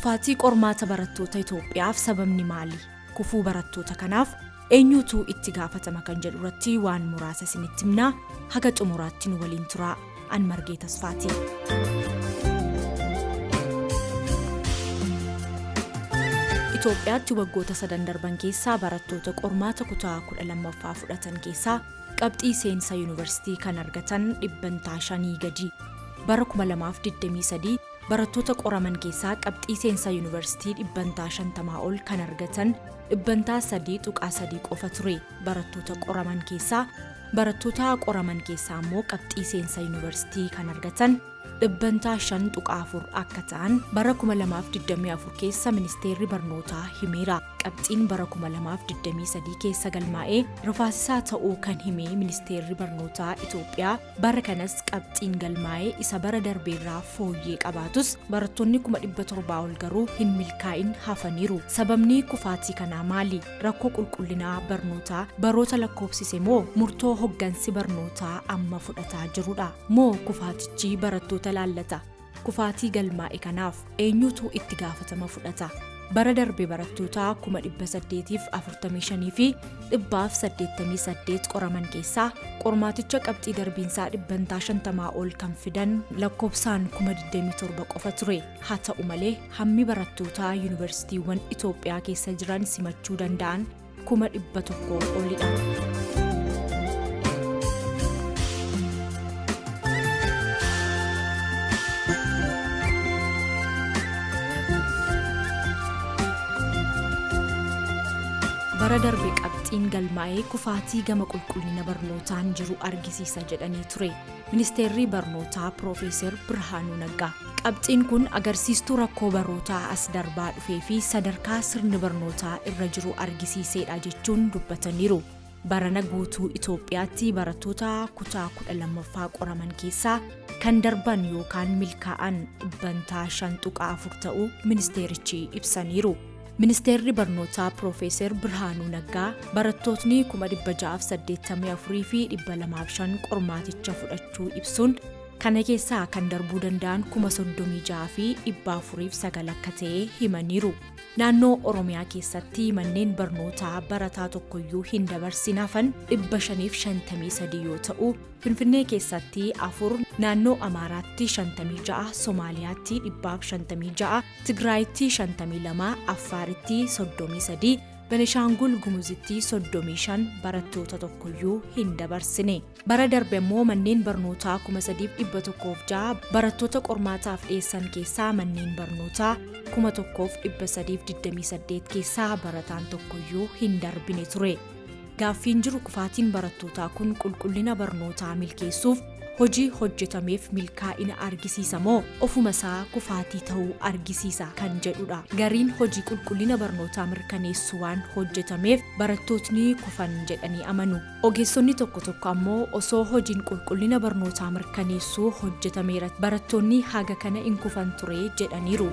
Kufaatii qormaata barattoota Itoophiyaaf sababni maali? Kufuu barattoota kanaaf eenyutu itti gaafatama kan jedhu irratti waan muraasa isinitti himna. Haga xumuraatti nu waliin turaa. An Margee Tasfaati. Itoophiyaatti waggoota 3 darban keessaa barattoota qormaata kutaa 12ffaa fudhatan keessaa qabxii seensa yuunivarsiitii kan argatan 500 gadi. Bara 2023 barattoota qoraman keessaa qabxii seensa yuunivarsiitii 550 ol kan argatan 3.3 qofa ture. Barattoota qoraman keessaa ammoo qabxii seensa yuunivarsiitii kan argatan 5.4 akka ta'an bara 2024 keessa ministeerri barnootaa himeera. Qabxiin bara 2023 keessa galmaa'ee rifaasisaa ta'uu kan himee ministeerri barnootaa Itoophiyaa bara kanas qabxiin galmaa'ee isa bara darbeerraa fooyyee qabaatus barattoonni 700 ol garuu hin milkaa'in hafaniiru. Sababni kufaatii kanaa maali? Rakkoo qulqullinaa barnootaa baroota lakkoofsise moo murtoo hoggansi barnootaa amma fudhataa jirudha? Moo kufaatichi barattoota laallata? Kufaatii galmaa'e kanaaf eenyutu itti gaafatama fudhata? Bara darbe barattoota 845 fi 188 qoraman keessaa qormaaticha qabxii darbiinsaa 150 ol kan fidan lakkoofsaan 27 qofa ture. Haa ta'u malee hammi barattoota yuunivarsiitiiwwan Itoophiyaa keessa jiran simachuu danda'an 100 olidha. Bara darbe qabxiin galmaa'ee kufaatii gama qulqullina barnootaan jiru argisiisa jedhanii ture. Ministeerri barnootaa Profeesar Birhaanuu Naggaa qabxiin kun agarsiistuu rakkoo barootaa as darbaa dhufee fi sadarkaa sirni barnootaa irra jiru argisiiseedha jechuun dubbataniiru. Barana guutuu Itoophiyaatti barattoota kutaa 12ffaa qoraman keessaa kan darban yookaan milkaa'an 5.4 ta'uu ministeerichi ibsaniiru. Ministeerri barnootaa Profeesar Birhaanuu Naggaa barattootni 684 fi 205 qormaaticha fudhachuu ibsuun kana keessaa kan darbuu danda'an 36 fi 409 akka ta'e himaniiru. Naannoo Oromiyaa keessatti manneen barnootaa barataa tokkoyyuu hin dabarsin hafan 553 yoo ta'u, Finfinnee keessatti 4, naannoo Amaaraatti 56, Somaaliyaatti 156, Tigraayitti 52, Affaaritti 33, Benishaangul Gumuzitti 35 barattoota tokkoyyuu hin dabarsine. Bara darbe immoo manneen barnootaa 3106 barattoota qormaataaf dhiyeessan keessaa manneen barnootaa 1328 keessaa barataan tokkoyyuu hin darbine ture. Gaaffiin jiru kufaatiin barattootaa kun qulqullina barnootaa milkeessuuf hojii hojjetameef milkaa'ina argisiisa moo ofuma isaa kufaatii ta'uu argisiisa kan jedhudha. Gariin hojii qulqullina barnootaa mirkaneessuu waan hojjetameef barattootni kufan jedhanii amanu. Ogeessonni tokko ammoo osoo hojiin qulqullina barnootaa mirkaneessuu hojjetameera barattoonni haga kana hin kufan ture jedhaniiru.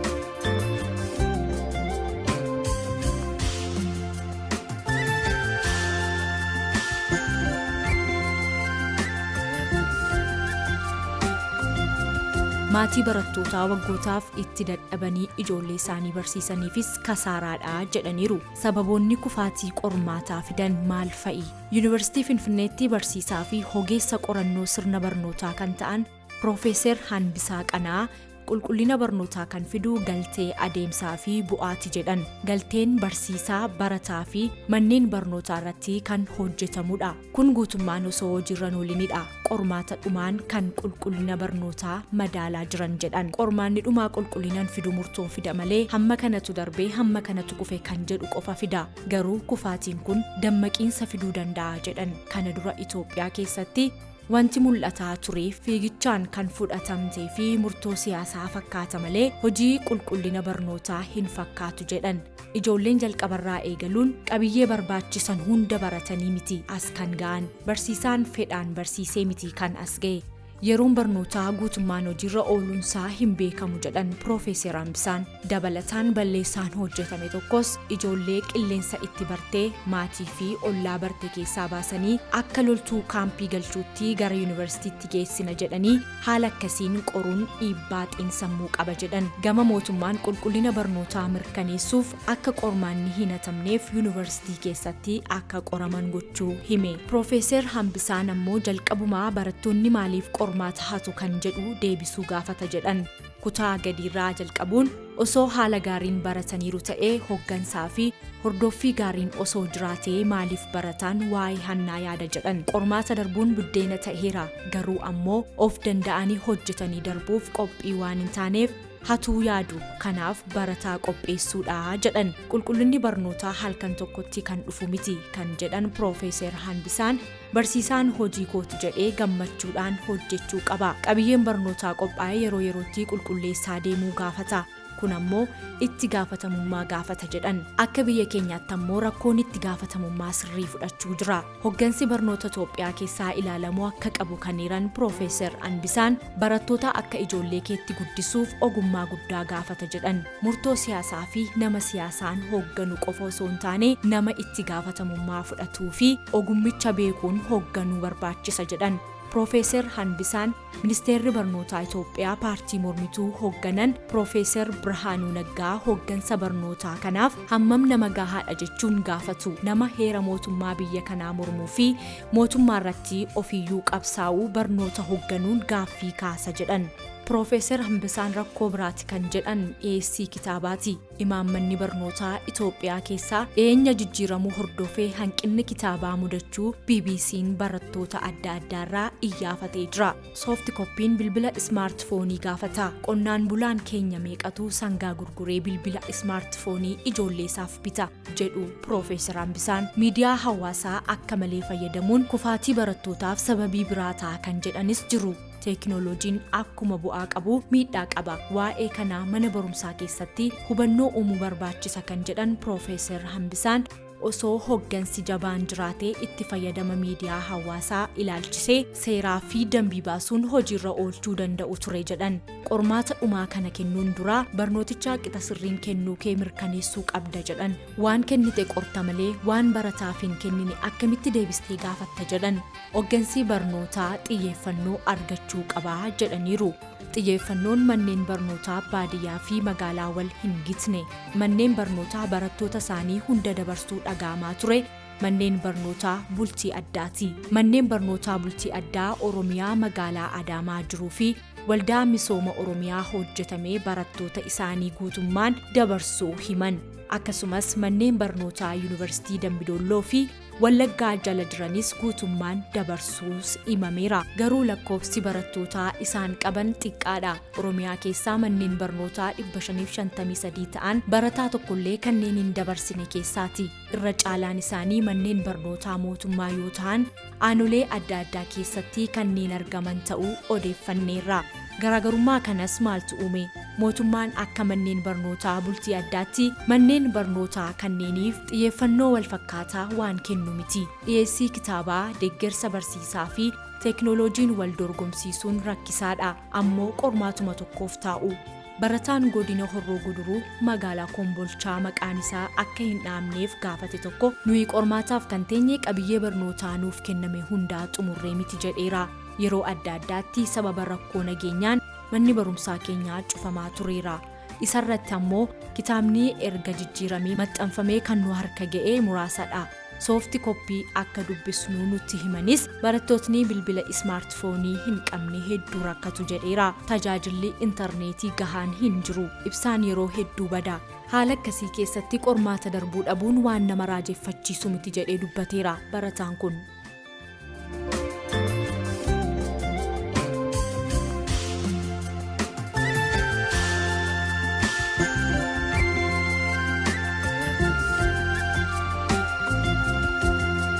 Maatii barattootaa waggootaaf itti dadhabanii ijoollee isaanii barsiisaniifis kasaaraadha jedhaniiru. Sababoonni kufaatii qormaataa fidan maal fa'i? Yuunivarsiitii Finfinneetti barsiisaa fi hogeessa qorannoo sirna barnootaa kan ta'an Profeesar Hanbisaa Qanaa qulqullina barnootaa kan fidu galtee adeemsaa fi bu'aati jedhan. Galteen barsiisaa, barataa fi manneen barnootaa irratti kan hojjetamudha. Kun guutummaan osoo hojiirra oolinidha. Qormaata dhumaan kan qulqullina barnootaa madaalaa jiran jedhan. Qormaanni dhumaa qulqullinaan fidu murtoo fida malee hamma kanatu darbee hamma kanatu kufe kan jedhu qofa fida. Garuu kufaatiin kun dammaqiinsa fiduu danda'a jedhan. Kana dura Itoophiyaa keessatti wanti mul'ataa ture fiigichaan kan fudhatamtee fi murtoo siyaasaa fakkaata malee hojii qulqullina barnootaa hin fakkaatu jedhan. Ijoolleen jalqabarraa eegaluun qabiyyee barbaachisan hunda baratanii miti as kan ga'an. Barsiisaan fedhaan barsiisee miti kan as ga'e. yeroon barnootaa guutummaan hojiirra ooluunsaa hin beekamu jedhan Profeesar Hambisaan. Dabalataan balleessaan hojjetame tokkos ijoollee qilleensa itti bartee maatii fi ollaa barte keessaa baasanii akka loltuu kaampii galchuutti gara yuunivarsiitiitti geessina jedhanii haala akkasiin qoruun dhiibbaa xiinsammuu qaba jedhan. Gama mootummaan qulqullina barnootaa mirkaneessuuf akka qormaanni hin hatamneef yuunivarsiitii keessatti akka qoraman gochuu hime. Profeesar Hambisaan ammoo jalqabumaa barattoonni maaliif qormaata hatu kan jedhu deebisuu gaafata jedhan. Kutaa gadiirraa jalqabuun osoo haala gaariin barataniiru ta'ee hoggansaa fi hordoffii gaariin osoo jiraatee maaliif barataan waa'ee hannaa yaada jedhan. Qormaata darbuun buddeena ta'eera garuu ammoo of danda'anii hojjetanii darbuuf qophii waan hin taaneef hatuu yaadu kanaaf barataa qopheessuudha jedhan. Qulqullinni barnootaa halkan tokkotti kan dhufu miti kan jedhan Profeesar Hambisaan barsiisaan hojii kooti jedhee gammachuudhaan hojjechuu qaba. Qabiyyeen barnootaa qophaa'ee yeroo yerootti qulqulleessaa deemuu gaafata. Kun ammoo itti gaafatamummaa gaafata jedhan. Akka biyya keenyaatti ammoo rakkoon itti gaafatamummaa sirrii fudhachuu jira. Hoggansi barnoota Itoophiyaa keessaa ilaalamuu akka qabu kan hiran Profeesar Hambisaan barattoota akka ijoollee keetti guddisuuf ogummaa guddaa gaafata jedhan. Murtoo siyaasaa fi nama siyaasaan hogganu qofa osoo hin taane nama itti gaafatamummaa fudhatuu fi ogummicha beekuun hogganuu barbaachisa jedhan. Profeesar Hambisaan ministeerri barnootaa Itoophiyaa paartii mormituu hogganan Profeesar Birhaanuu Naggaa hoggansa barnootaa kanaaf hammam nama gahaadha jechuun gaafatu. Nama heera mootummaa biyya kanaa mormuu fi mootummaa irratti ofiyyuu qabsaa'uu barnoota hogganuun gaaffii kaasa jedhan. Profeesar Hambisaan rakkoo biraati kan jedhan dhiyeessii kitaabaati. Imaammanni barnootaa Itoophiyaa keessaa dhiyeenya jijjiiramuu hordofee hanqinni kitaabaa mudachuu BBC'n barattoota adda addaarraa iyyafatee jira. Soofti koppiin bilbila ismaartifoonii gaafata. Qonnaan bulaan keenya meeqatu sangaa gurguree bilbila ismaartifoonii ijoolleesaaf bita jedhu Profeesar Hambisaan. Miidiyaa hawaasaa akka malee fayyadamuun kufaatii barattootaaf sababii biraa ta'a kan jedhanis jiru. Teknooloojiin akkuma bu'aa qabu miidhaa qaba. Waa'ee kanaa mana barumsaa keessatti hubannoo uumuu barbaachisa kan jedhan Profeesar Hambisaan osoo hoggansi jabaan jiraatee itti fayyadama miidiyaa hawaasaa ilaalchisee seeraa fi dambii baasuun hojiirra oolchuu danda'u ture jedhan. Qormaata dhumaa kana kennuun dura barnooticha qixa sirriin kennuu kee mirkaneessuu qabda jedhan. Waan kennite qorta malee waan barataaf hin kennine akkamitti deebistee gaafatta jedhan. Hoggansi barnootaa xiyyeeffannoo argachuu qaba jedhaniiru. Xiyyeeffannoon manneen barnootaa baadiyyaa fi magaalaa wal hin gitne. Manneen barnootaa barattoota isaanii hunda dabarsuu dhagaamaa ture. Manneen barnootaa bultii addaati. Manneen barnootaa bultii addaa Oromiyaa magaalaa Adaamaa jiruu fi waldaa misooma Oromiyaa hojjetamee barattoota isaanii guutummaan dabarsuu himan. Akkasumas manneen barnootaa Yuunivarsiitii Dambidolloo fi Wallaggaa jala jiranis guutummaan dabarsuus himameera. Garuu lakkoofsi barattootaa isaan qaban xiqqaadha. Oromiyaa keessaa manneen barnootaa 553 ta'an barataa tokkollee kanneen hin dabarsine keessaati. Irra caalaan isaanii manneen barnootaa mootummaa yoo ta'an aanolee adda addaa keessatti kanneen argaman ta'uu odeeffanneerra. Garaagarummaa kanas maaltu uume? Mootummaan akka manneen barnootaa bultii addaatti manneen barnootaa kanneeniif xiyyeeffannoo wal fakkaataa waan kennu miti. Dhiyeessii kitaabaa, deeggarsa barsiisaa fi teknooloojiin wal dorgomsiisuun rakkisaadha. Ammoo qormaatuma tokkoof taa'u. Barataan godina Horroo Guduruu magaalaa Kombolchaa maqaan isaa akka hin dhaamneef gaafate tokko nuyi qormaataaf kan teenye qabiyyee barnootaa nuuf kenname hundaa xumurree miti jedheera. Yeroo adda addaatti sababa rakkoo nageenyaan manni barumsaa keenyaa cufamaa tureera. Isarratti ammoo kitaabni erga jijjiiramee maxxanfamee kan nu harka ga'ee muraasadha. Soofti koppii akka dubbisnu nutti himanis barattootni bilbila ismaartifoonii hin qabne hedduu rakkatu jedheera. Tajaajilli intarneetii gahaan hin jiru. Ibsaan yeroo hedduu bada. Haala akkasii keessatti qormaata darbuu dhabuun waan nama raajeffachiisu miti jedhee dubbateera barataan kun.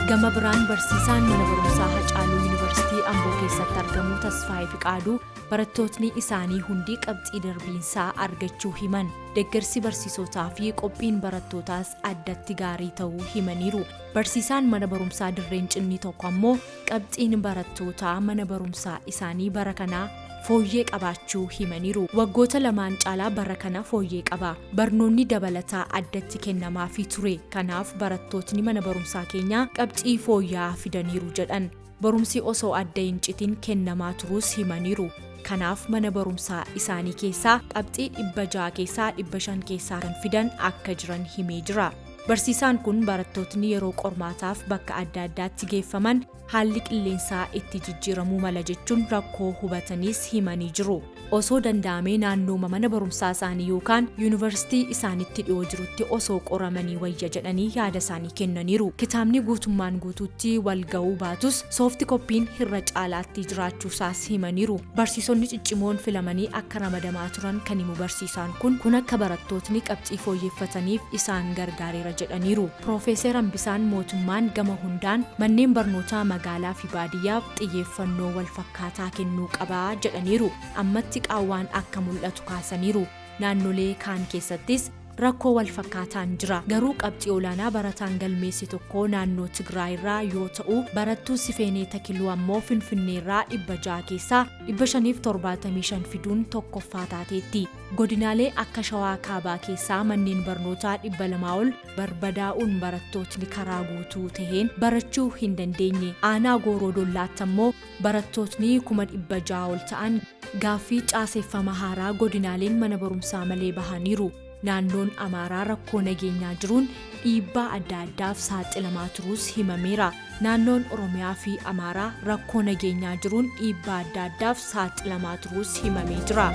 Gama biraan barsiisaan mana barumsaa Hacaaluu Yuunivarsiitii Amboo keessatti argamu Tasfaayee Fiqaaduu barattootni isaanii hundi qabxii darbiinsaa argachuu himan. Deeggarsi barsiisotaa fi qophiin barattootaas addatti gaarii ta'uu himaniiru. Barsiisaan mana barumsaa Dirreen Cinnii tokko ammoo qabxiin barattootaa mana barumsaa isaanii bara kanaa fooyyee qabaachuu himaniiru. Waggoota lamaan caalaa bara kana fooyyee qaba. Barnoonni dabalataa addatti kennamaafii ture. Kanaaf barattootni mana barumsaa keenyaa qabxii fooyyaa fidaniiru jedhan. Barumsi osoo adda hin citin kennamaa turuus himaniiru. Kanaaf mana barumsaa isaanii keessaa qabxii 600 keessaa 500 keessaa kan fidan akka jiran himee jira. Barsiisaan kun barattootni yeroo qormaataaf bakka adda addaatti geeffaman haalli qilleensaa itti jijjiiramuu mala jechuun rakkoo hubataniis himanii jiru. Osoo danda'amee naannoo mana barumsaa isaanii yookaan yuunivarsiitii isaanitti dhiyoo jirutti osoo qoramanii wayya jedhanii yaada isaanii kennaniiru. Kitaabni guutummaan guutuutti wal ga'uu baatus soofti koppiin irra caalaatti jiraachuusaas himaniiru. Barsiisonni ciccimoon filamanii akka ramadamaa turan kan himu barsiisaan kun akka barattootni qabxii fooyyeffataniif isaan gargaareera jedhaniiru. Piroofeesar Hambisaan mootummaan gama hundaan manneen barnootaa magaalaa fi baadiyyaaf xiyyeeffannoo wal fakkaataa kennuu qabaa jedhaniiru. Ammatti qaawwaan akka mul'atu kaasaniiru. Naannolee kaan keessattis rakkoo wal fakkaataan jira. Garuu qabxii olaanaa barataan galmeesse tokko naannoo Tigraayirraa yoo ta'u, barattuu Sifeenee Takiluu ammoo Finfinneerraa 600 keessaa 575 fiduun tokkoffaa taateetti. Godinaalee akka Shawaa Kaabaa keessaa manneen barnootaa 200 ol barbadaa'uun barattootni karaa guutuu taheen barachuu hin dandeenye. Aanaa Gooroo Dollaatti ammoo barattootni 600 ol ta'an gaaffii caaseeffama haaraa godinaaleen mana barumsaa malee bahaniiru. Naannoon Amaaraa rakkoo nageenyaa jiruun dhiibbaa adda addaaf saaxilamaa turuus himameera. Naannoon Oromiyaa fi Amaaraa rakkoo nageenyaa jiruun dhiibbaa adda addaaf saaxilamaa turuus himamee jira.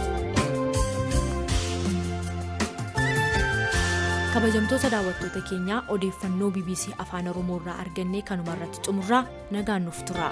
Kabajamtoota daawwattoota keenyaa odeeffannoo BBC Afaan Oromoo irraa arganne kanuma irratti xumurra nagaan nuuf tura.